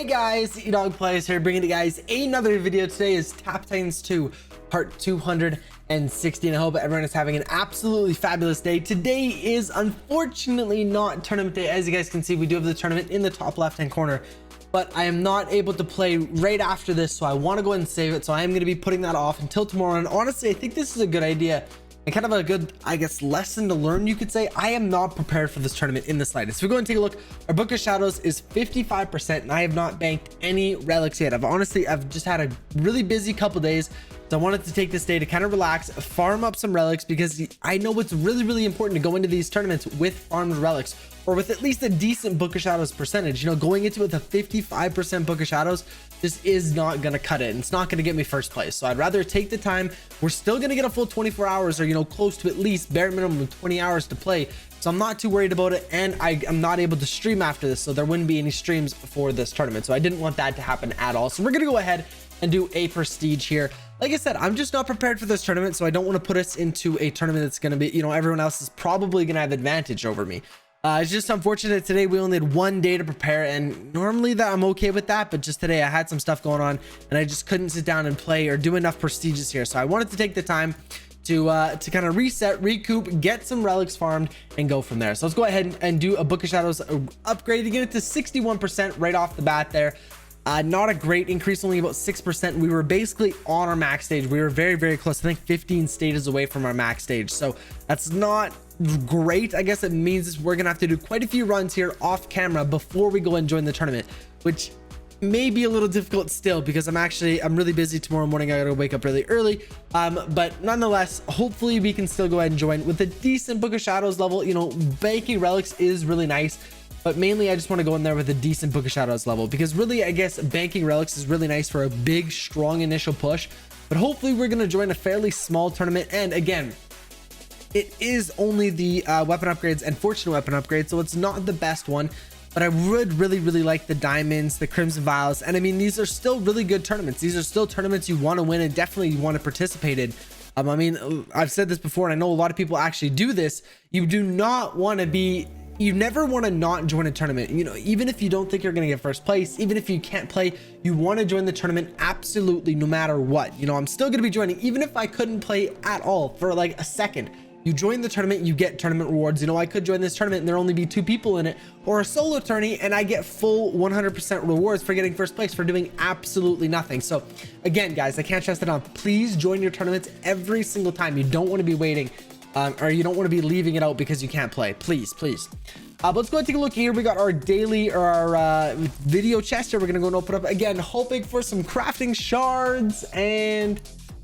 Hey guys, EdogPlays here, bringing you guys another video. Today is Tap Titans 2 part 260, and I hope everyone is having an absolutely fabulous day. Today is unfortunately not tournament day. As you guys can see, we do have the tournament in the top left hand corner, but I am not able to play right after this, so I want to go ahead and save it. So I am going to be putting that off until tomorrow, and honestly I think this is a good idea and kind of a good, I guess, lesson to learn, you could say. I am not prepared for this tournament in the slightest. If we go and take a look, our Book of Shadows is 55%, and I have not banked any relics yet. I've just had a really busy couple days, so I wanted to take this day to kind of relax, farm up some relics, because I know it's really important to go into these tournaments with farmed relics, or with at least a decent Book of Shadows percentage. You know, going into it with a 55% Book of Shadows just is not gonna cut it, and it's not gonna get me first place. So I'd rather take the time. We're still gonna get a full 24 hours, or, you know, close to at least bare minimum 20 hours to play, so I'm not too worried about it. And I'm not able to stream after this, so there wouldn't be any streams for this tournament, so I didn't want that to happen at all. So we're gonna go ahead and do a prestige here. Like I said, I'm just not prepared for this tournament, so I don't want to put us into a tournament that's gonna be, you know, everyone else is probably gonna have advantage over me. It's just unfortunate today we only had one day to prepare, and normally that I'm okay with that, but just today I had some stuff going on and I just couldn't sit down and play or do enough prestiges here. So I wanted to take the time to kind of reset, recoup, get some relics farmed, and go from there. So let's go ahead and do a Book of Shadows upgrade to get it to 61% right off the bat there. Not a great increase, only about 6%. We were basically on our max stage. We were very close. I think 15 stages away from our max stage, so that's not great. I guess it means we're gonna have to do quite a few runs here off camera before we go and join the tournament, which may be a little difficult still, because I'm really busy tomorrow morning. I gotta wake up really early, but nonetheless, hopefully we can still go ahead and join with a decent Book of Shadows level. You know, banking relics is really nice, but mainly I just want to go in there with a decent Book of Shadows level, because really, I guess banking relics is really nice for a big, strong initial push. But hopefully we're going to join a fairly small tournament. And again, it is only the weapon upgrades and fortune weapon upgrades, so it's not the best one. But I would really like the diamonds, the crimson vials, and I mean, these are still really good tournaments. These are still tournaments you want to win and definitely you want to participate in. I mean, I've said this before, and I know a lot of people actually do this. You do not want to be, you never want to not join a tournament. You know, even if you don't think you're going to get first place, even if you can't play, you want to join the tournament absolutely no matter what. You know, I'm still going to be joining even if I couldn't play at all for like a second. You join the tournament, you get tournament rewards. You know, I could join this tournament and there only be 2 people in it, or a solo tourney, and I get full 100% rewards for getting first place for doing absolutely nothing. So again, guys, I can't stress that enough. Please join your tournaments every single time. You don't want to be waiting, or you don't want to be leaving it out because you can't play. Please. But let's go and take a look here. We got our daily, or our video chest here. We're gonna go and open up again, hoping for some crafting shards, and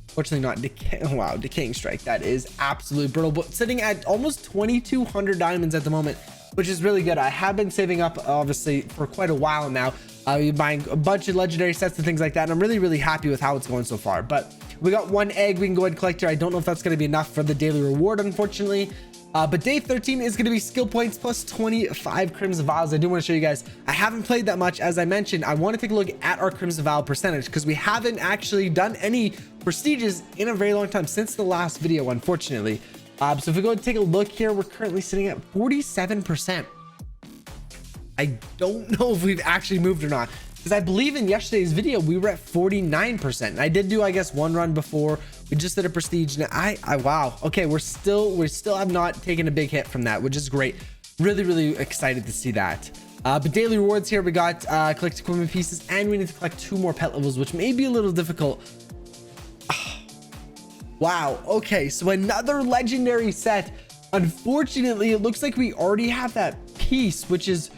fortunately not decay. Wow, decaying strike, that is absolutely brutal. But sitting at almost 2,200 diamonds at the moment, which is really good. I have been saving up obviously for quite a while now, buying a bunch of legendary sets and things like that, and I'm really happy with how it's going so far. But we got 1 egg we can go ahead and collect here. I don't know if that's going to be enough for the daily reward, unfortunately. But day 13 is going to be skill points plus 25 crimson vials. I do want to show you guys, I haven't played that much. As I mentioned, I want to take a look at our crimson vial percentage, because we haven't actually done any prestiges in a very long time, since the last video, unfortunately. So if we go and take a look here, we're currently sitting at 47%. I don't know if we've actually moved or not, because I believe in yesterday's video we were at 49%. I did do, I guess, 1 run before. We just did a prestige. Now wow, okay, we still have not taken a big hit from that, which is great. Really excited to see that. But daily rewards here, we got collect equipment pieces, and we need to collect 2 more pet levels, which may be a little difficult. Wow, okay, so another legendary set. Unfortunately, it looks like we already have that piece, which is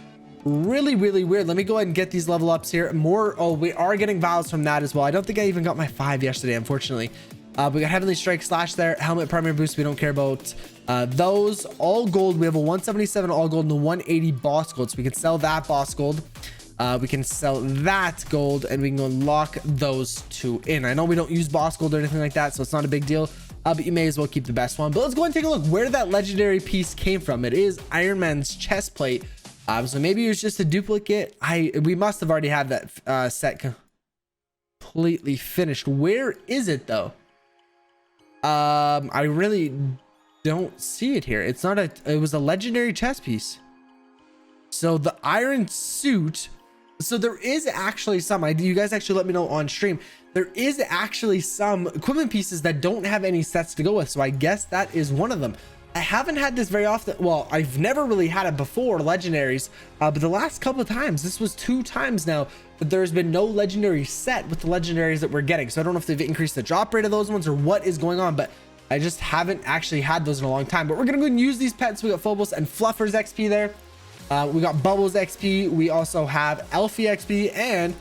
really weird. Let me go ahead and get these level ups here. Oh, we are getting vials from that as well. I don't think I even got my 5 yesterday, unfortunately. We got Heavenly Strike slash there, helmet primary boost, we don't care about those. All gold, we have a 177 all gold and a 180 boss gold, so we can sell that boss gold. We can sell that gold, and we can go and lock those 2 in. I know we don't use boss gold or anything like that, so it's not a big deal, but you may as well keep the best one. But let's go and take a look where that legendary piece came from. It is Iron Man's chest plate. So maybe it was just a duplicate. We must have already had that set completely finished. Where is it though? I really don't see it here. It's not it was a legendary chest piece. So the iron suit So there is actually some, you guys actually let me know on stream, there is actually some equipment pieces that don't have any sets to go with. So I guess that is one of them. I haven't had this very often. Well, I've never really had it before, legendaries, but the last couple of times, this was 2 times now that there's been no legendary set with the legendaries that we're getting. So I don't know if they've increased the drop rate of those ones or what is going on, but I just haven't actually had those in a long time. But we're gonna go and use these pets. We got Phobos and Fluffers XP there. We got Bubbles XP. We also have Elfie XP and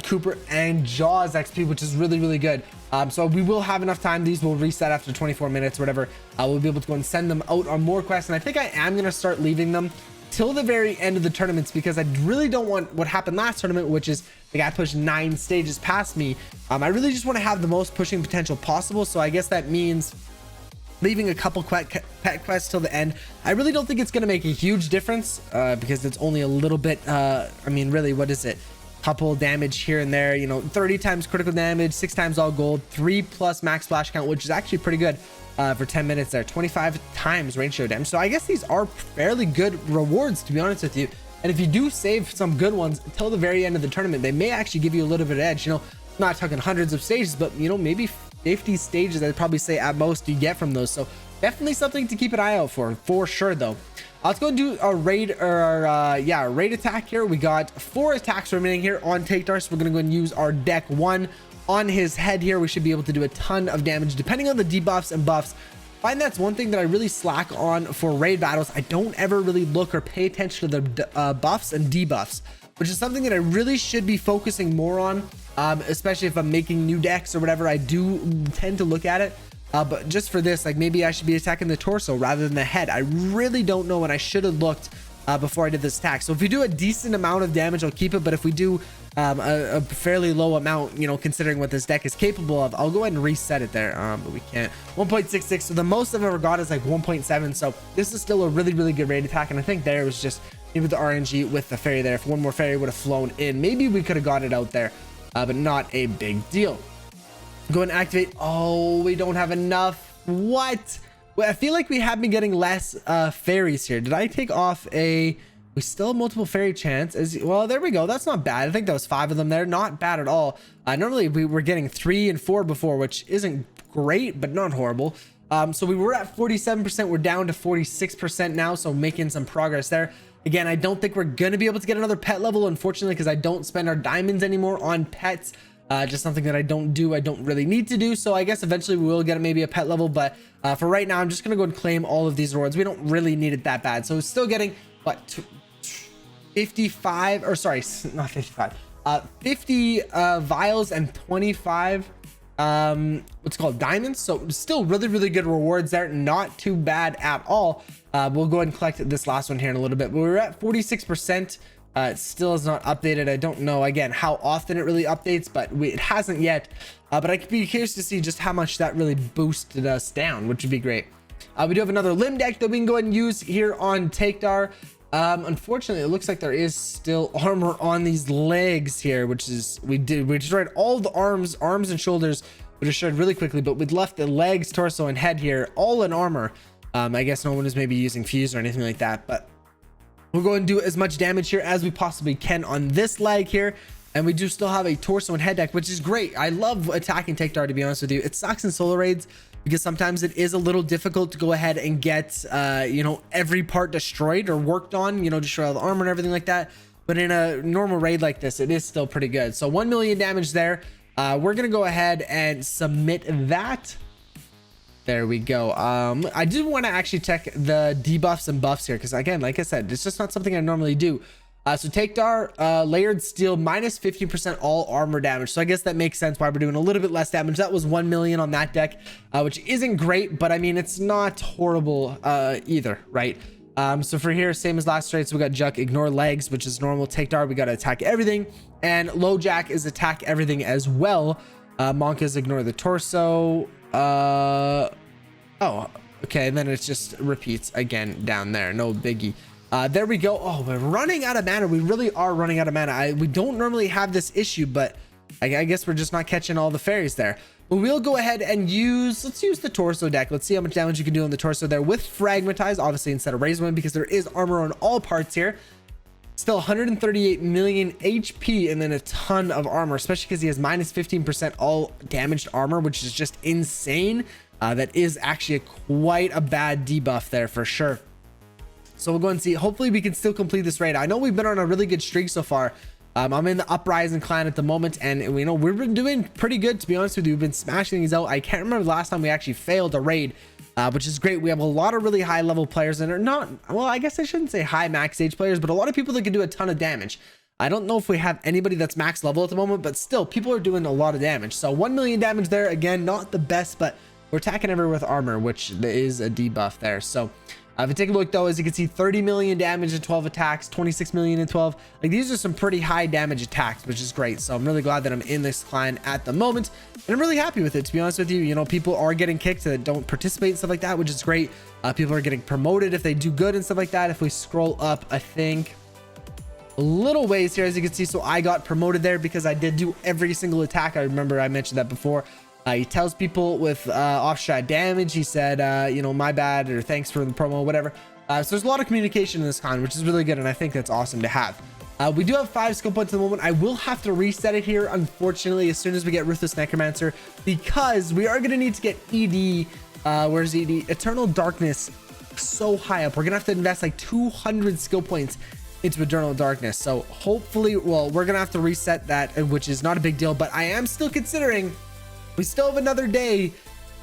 Cooper and Jaws XP, which is really, really good. So we will have enough time. These will reset after 24 minutes, whatever. We'll be able to go and send them out on more quests. And I think I am going to start leaving them till the very end of the tournaments, because I really don't want what happened last tournament, which is the guy pushed 9 stages past me. I really just want to have the most pushing potential possible. So I guess that means leaving a couple pet quests till the end. I really don't think it's going to make a huge difference because it's only a little bit. I mean, really, what is it? Couple damage here and there, you know, 30 times critical damage, 6 times all gold, 3+ max splash count, which is actually pretty good for 10 minutes there, 25 times range show damage. So I guess these are fairly good rewards, to be honest with you. And if you do save some good ones until the very end of the tournament, they may actually give you a little bit of edge. You know, I'm not talking hundreds of stages, but you know, maybe 50 stages, I'd probably say at most you get from those. So definitely something to keep an eye out for sure though. Let's go and do a raid, or a raid attack here. We got 4 attacks remaining here on Taktar, so we're gonna go and use our deck 1 on his head here. We should be able to do a ton of damage depending on the debuffs and buffs. Find that's one thing that I really slack on for raid battles. I don't ever really look or pay attention to the buffs and debuffs, which is something that I really should be focusing more on, especially if I'm making new decks or whatever. I do tend to look at it. But just for this, like, maybe I should be attacking the torso rather than the head. I really don't know, and I should have looked before I did this attack. So if we do a decent amount of damage, I'll keep it. But if we do a fairly low amount, you know, considering what this deck is capable of, I'll go ahead and reset it there. But we can't. 1.66. So the most I've ever got is like 1.7. So this is still a really, really good raid attack. And I think there was just maybe the RNG with the fairy there. If one more fairy would have flown in, maybe we could have got it out there, but not a big deal. Go and activate. Oh, we don't have enough. What? Well, I feel like we have been getting less fairies here. Did I take off we still have multiple fairy chance? Well, there we go. That's not bad. I think that was 5 of them there. Not bad at all. Normally we were getting 3 and 4 before, which isn't great, but not horrible. So we were at 47%. We're down to 46% now. So making some progress there. Again, I don't think we're going to be able to get another pet level, unfortunately, because I don't spend our diamonds anymore on pets. Just something that I don't really need to do. So I guess eventually we will get maybe a pet level, but for right now, I'm just gonna go and claim all of these rewards. We don't really need it that bad. So it's still getting what, 55, or sorry, not 55, 50 vials and 25 what's called diamonds. So still really, really good rewards there. Not too bad at all. We'll go ahead and collect this last one here in a little bit. But we're at 46%. It still is not updated. I don't know again how often it really updates, but it hasn't yet. But I could be curious to see just how much that really boosted us down, which would be great. We do have another limb deck that we can go ahead and use here on Taktar. Unfortunately, it looks like there is still armor on these legs here, which is we destroyed all the arms and shoulders. We destroyed really quickly, but we left the legs, torso, and head here all in armor. I guess no one is maybe using fuse or anything like that, but we'll go and do as much damage here as we possibly can on this leg here. And we do still have a torso and head deck, which is great. I love attacking Taktar, to be honest with you. It sucks in solo raids because sometimes it is a little difficult to go ahead and get, you know, every part destroyed or worked on, you know, destroy all the armor and everything like that. But in a normal raid like this, it is still pretty good. So 1 million damage there. We're going to go ahead and submit that. There we go. I did want to actually check the debuffs and buffs here because, again, like I said, it's just not something I normally do. So Taktar, layered steel, minus 15% all armor damage. So I guess that makes sense why we're doing a little bit less damage. That was 1 million on that deck, which isn't great, but I mean, it's not horrible either, right? So for here, same as last raid, so we got Juck, ignore legs, which is normal. Taktar, we got to attack everything. And Lojack is attack everything as well. Monka's ignore the torso. Oh, okay, and then it just repeats again down there. No biggie. There we go. Oh, we're running out of mana. We really are running out of mana. We don't normally have this issue, but I guess we're just not catching all the fairies there. But we'll go ahead and let's use the torso deck. Let's see how much damage you can do on the torso there with Fragmentize, obviously instead of Razor Wind, because there is armor on all parts here. Still 138 million HP and then a ton of armor, especially because he has minus 15% all damaged armor, which is just insane. That is actually quite a bad debuff there for sure. So we'll go and see. Hopefully we can still complete this raid. I know we've been on a really good streak so far. I'm in the Uprising clan at the moment, and we know we've been doing pretty good, to be honest with you. We've been smashing these out. I can't remember the last time we actually failed a raid, which is great. We have a lot of really high level players that are not, well, I guess I shouldn't say high max stage players, but a lot of people that can do a ton of damage. I don't know if we have anybody that's max level at the moment, but still people are doing a lot of damage. So 1 million damage there. Again, not the best, but we're attacking everywhere with armor, which is a debuff there. So if you take a look though, as you can see, 30 million damage in 12 attacks, 26 million in 12. Like, these are some pretty high damage attacks, which is great. So I'm really glad that I'm in this clan at the moment, and I'm really happy with it, to be honest with you. You know, people are getting kicked that don't participate and stuff like that, which is great. People are getting promoted if they do good and stuff like that. If we scroll up, I think a little ways here, as you can see, so I got promoted there because I did do every single attack. I remember I mentioned that before. He tells people with off-strat damage, he said, you know, my bad, or thanks for the promo, whatever. So there's a lot of communication in this con, which is really good, and I think that's awesome to have. We do have 5 skill points at the moment. I will have to reset it here, unfortunately, as soon as we get Ruthless Necromancer, because we are going to need to get ED, where's ED? Eternal Darkness so high up. We're going to have to invest like 200 skill points into Eternal Darkness. So hopefully, well, we're going to have to reset that, which is not a big deal, but I am still considering. We still have another day.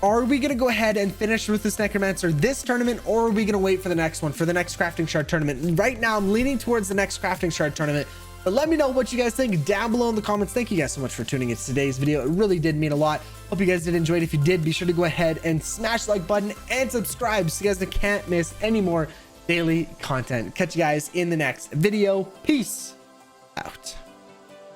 Are we going to go ahead and finish Ruthless Necromancer this tournament, or are we going to wait for the next one, for the next crafting shard tournament? Right now, I'm leaning towards the next crafting shard tournament, but let me know what you guys think down below in the comments. Thank you guys so much for tuning in to today's video. It really did mean a lot. Hope you guys did enjoy it. If you did, be sure to go ahead and smash the like button and subscribe so you guys can't miss any more daily content. Catch you guys in the next video. Peace.